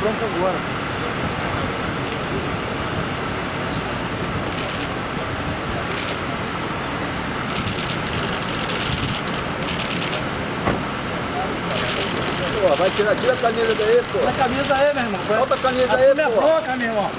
bronca agora. Pô, vai tirar, tira a camisa daí, pô. Tira a camisa aí, meu irmão. Bota a camisa aí, pô. Minha bronca, meu irmão.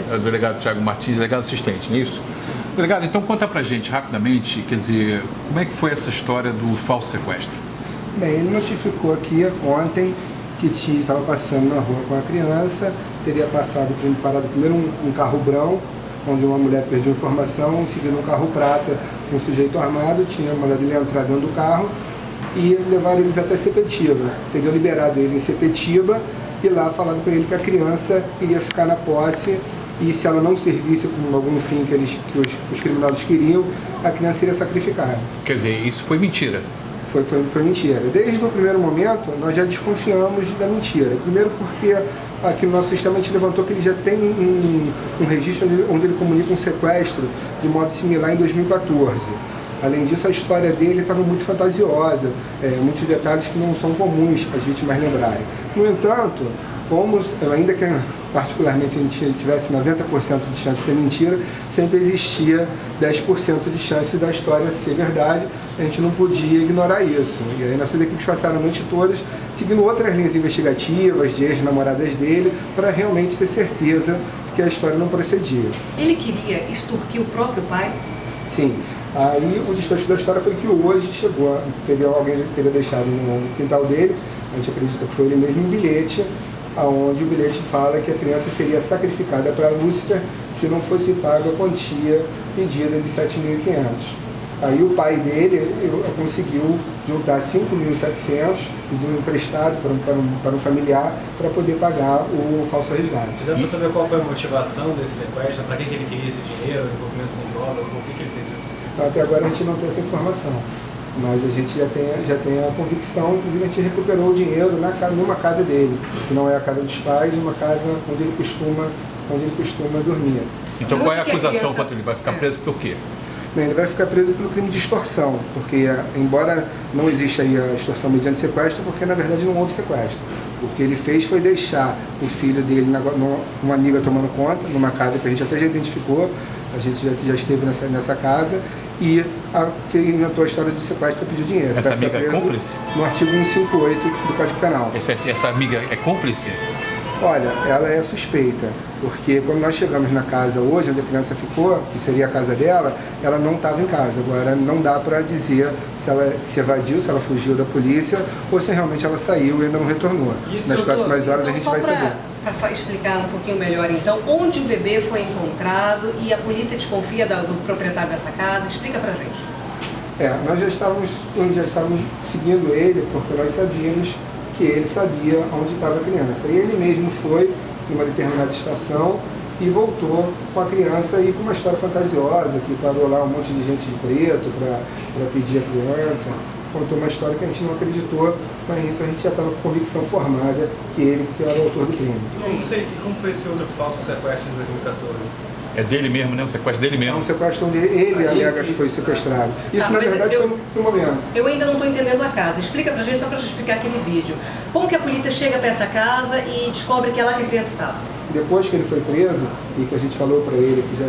O delegado Thiago Martins, delegado assistente, não é isso? Delegado, então conta pra gente rapidamente, quer dizer, como é que foi essa história do falso sequestro? Bem, ele notificou aqui ontem que estava passando na rua com a criança, teria parado primeiro um carro branco, onde uma mulher perdeu informação, em seguida um carro prata, um sujeito armado, tinha mandado ele entrar dentro do carro e levaram eles até Sepetiba. Teriam liberado ele em Sepetiba e lá falaram para ele que a criança iria ficar na posse e se ela não servisse com algum fim que os criminosos queriam, a criança seria sacrificada. Quer dizer, isso foi mentira? Foi mentira. Desde o primeiro momento, nós já desconfiamos da mentira. Primeiro porque aqui no nosso sistema a gente levantou que ele já tem um registro onde ele comunica um sequestro de modo similar em 2014. Além disso, a história dele estava muito fantasiosa, muitos detalhes que não são comuns as vítimas lembrarem. No entanto, como ainda que particularmente a gente tivesse 90% de chance de ser mentira, sempre existia 10% de chance da história ser verdade, a gente não podia ignorar isso. E aí nossas equipes passaram a noite todas seguindo outras linhas investigativas de ex-namoradas dele, para realmente ter certeza que a história não procedia. Ele queria extorquir o próprio pai? Sim. Aí o desfecho da história foi que hoje chegou, alguém teria deixado no quintal dele, a gente acredita que foi ele mesmo, um bilhete, onde o bilhete fala que a criança seria sacrificada para Lúcifer se não fosse paga a quantia pedida de 7.500. Aí o pai dele conseguiu juntar 5.700, pedindo emprestado para um familiar, para poder pagar o falso resgate. Dá para saber qual foi a motivação desse sequestro? Para que ele queria esse dinheiro, envolvimento com droga, por que ele fez isso? Até agora a gente não tem essa informação, mas a gente já tem a convicção, inclusive a gente recuperou o dinheiro numa casa dele, que não é a casa dos pais, uma casa onde ele costuma dormir. Então qual é a acusação contra ele? Vai ficar preso por quê? Bem, ele vai ficar preso pelo crime de extorsão, porque embora não exista aí a extorsão mediante sequestro, porque na verdade não houve sequestro. O que ele fez foi deixar o filho dele, uma amiga tomando conta, numa casa que a gente até já identificou, a gente já esteve nessa casa, e inventou a história de sequestro para pedir dinheiro. Essa amiga é cúmplice? No artigo 158 do Código Penal. Essa amiga é cúmplice? Olha, ela é suspeita, porque quando nós chegamos na casa hoje, onde a criança ficou, que seria a casa dela, ela não estava em casa. Agora não dá para dizer se ela se evadiu, se ela fugiu da polícia, ou se realmente ela saiu e ainda não retornou. Nas próximas horas a gente vai saber. Para explicar um pouquinho melhor, então, onde o bebê foi encontrado e a polícia desconfia do proprietário dessa casa, explica pra gente. Nós já estávamos seguindo ele, porque nós sabíamos que ele sabia onde estava a criança. E ele mesmo foi em uma determinada estação e voltou com a criança e com uma história fantasiosa, que parou lá um monte de gente de preto para pedir a criança. Contou uma história que a gente não acreditou, mas isso a gente já estava com convicção formada que ele era o autor do crime. Como foi esse outro falso sequestro em 2014? É dele mesmo, né? O sequestro dele mesmo. É um sequestro onde ele alega que foi sequestrado. Isso, na verdade, foi no momento. Eu ainda não estou entendendo a casa. Explica pra gente, só para justificar aquele vídeo. Como que a polícia chega até essa casa e descobre que é lá que a criança estava? Depois que ele foi preso, e que a gente falou para ele que já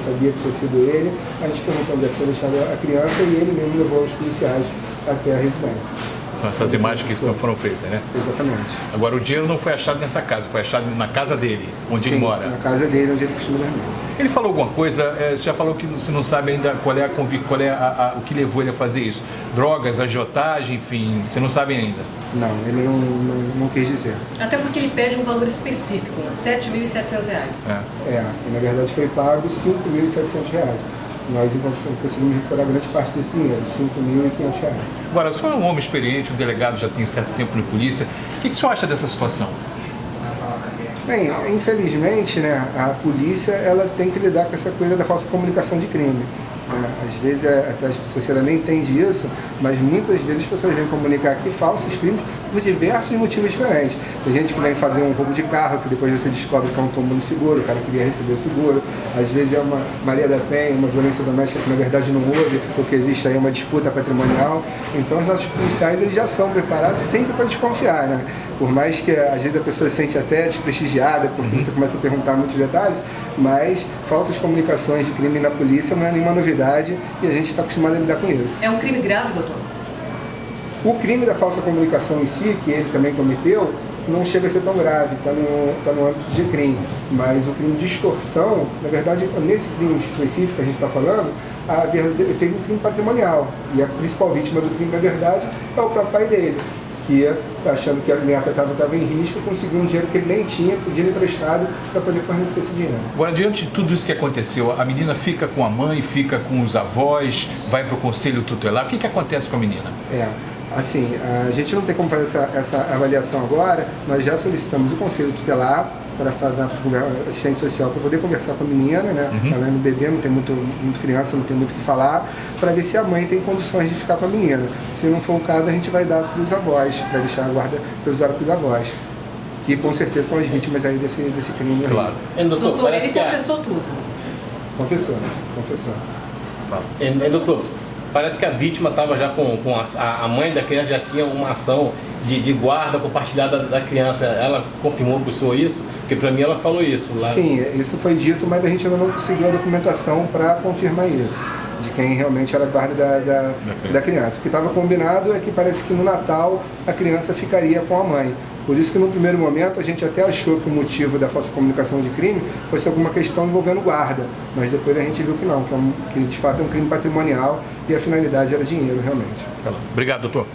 sabia que tinha sido ele, a gente perguntou onde é que tinha deixado a criança e ele mesmo levou os policiais até a residência. São essas imagens que foram feitas, né? Exatamente. Agora, o dinheiro não foi achado nessa casa, foi achado na casa dele, onde ele mora. Na casa dele, onde ele costuma dormir. Ele falou alguma coisa, você já falou que você não sabe ainda qual é o que levou ele a fazer isso. Drogas, agiotagem, enfim, você não sabe ainda. Não, ele não quis dizer. Até porque ele pede um valor específico, né? R$ 7.700. E na verdade foi pago R$ 5.700. Nós então conseguimos recuperar grande parte desse dinheiro, R$ 5.500. Agora, o senhor é um homem experiente, um delegado já tem certo tempo na polícia. O que o senhor acha dessa situação? Bem, infelizmente, né, a polícia ela tem que lidar com essa coisa da falsa comunicação de crime. Às vezes até a sociedade nem entende isso, mas muitas vezes as pessoas vêm comunicar aqui falsos crimes por diversos motivos diferentes. Tem gente que vem fazer um roubo de carro, que depois você descobre que é um tombo no seguro, o cara queria receber o seguro. Às vezes é uma Maria da Penha, uma violência doméstica que na verdade não houve, porque existe aí uma disputa patrimonial. Então os nossos policiais eles já são preparados sempre para desconfiar, né? Por mais que às vezes a pessoa se sente até desprestigiada, porque você começa a perguntar muitos detalhes, mas falsas comunicações de crime na polícia não é nenhuma novidade e a gente está acostumado a lidar com isso. É um crime grave, doutor? O crime da falsa comunicação em si, que ele também cometeu, não chega a ser tão grave, está no âmbito de crime. Mas o crime de extorsão, na verdade, nesse crime específico que a gente está falando, teve um crime patrimonial. E a principal vítima do crime, na verdade, é o próprio pai dele, que achando que a neta estava em risco, conseguiu um dinheiro que ele nem tinha, pedindo emprestado para poder fornecer esse dinheiro. Agora, diante de tudo isso que aconteceu, a menina fica com a mãe, fica com os avós, vai para o conselho tutelar. O que acontece com a menina? Assim, a gente não tem como fazer essa avaliação agora, nós já solicitamos o conselho tutelar para fazer assistente social para poder conversar com a menina, né? Ela é no bebê, não tem muito criança, não tem muito o que falar, para ver se a mãe tem condições de ficar com a menina. Se não for o caso, a gente vai dar para os avós, para deixar a guarda provisória para os avós, que com certeza são as vítimas aí desse crime. Claro. Doutor, ele confessou tudo. Confessou. Doutor, parece que a vítima estava já com a mãe da criança já tinha uma ação de guarda compartilhada da criança. Ela confirmou para o senhor isso? Porque para mim ela falou isso lá. Sim, isso foi dito, mas a gente ainda não conseguiu a documentação para confirmar isso, de quem realmente era guarda da criança. O que estava combinado é que parece que no Natal a criança ficaria com a mãe. Por isso que no primeiro momento a gente até achou que o motivo da falsa comunicação de crime fosse alguma questão envolvendo guarda, mas depois a gente viu que não, que de fato é um crime patrimonial e a finalidade era dinheiro realmente. Obrigado, doutor.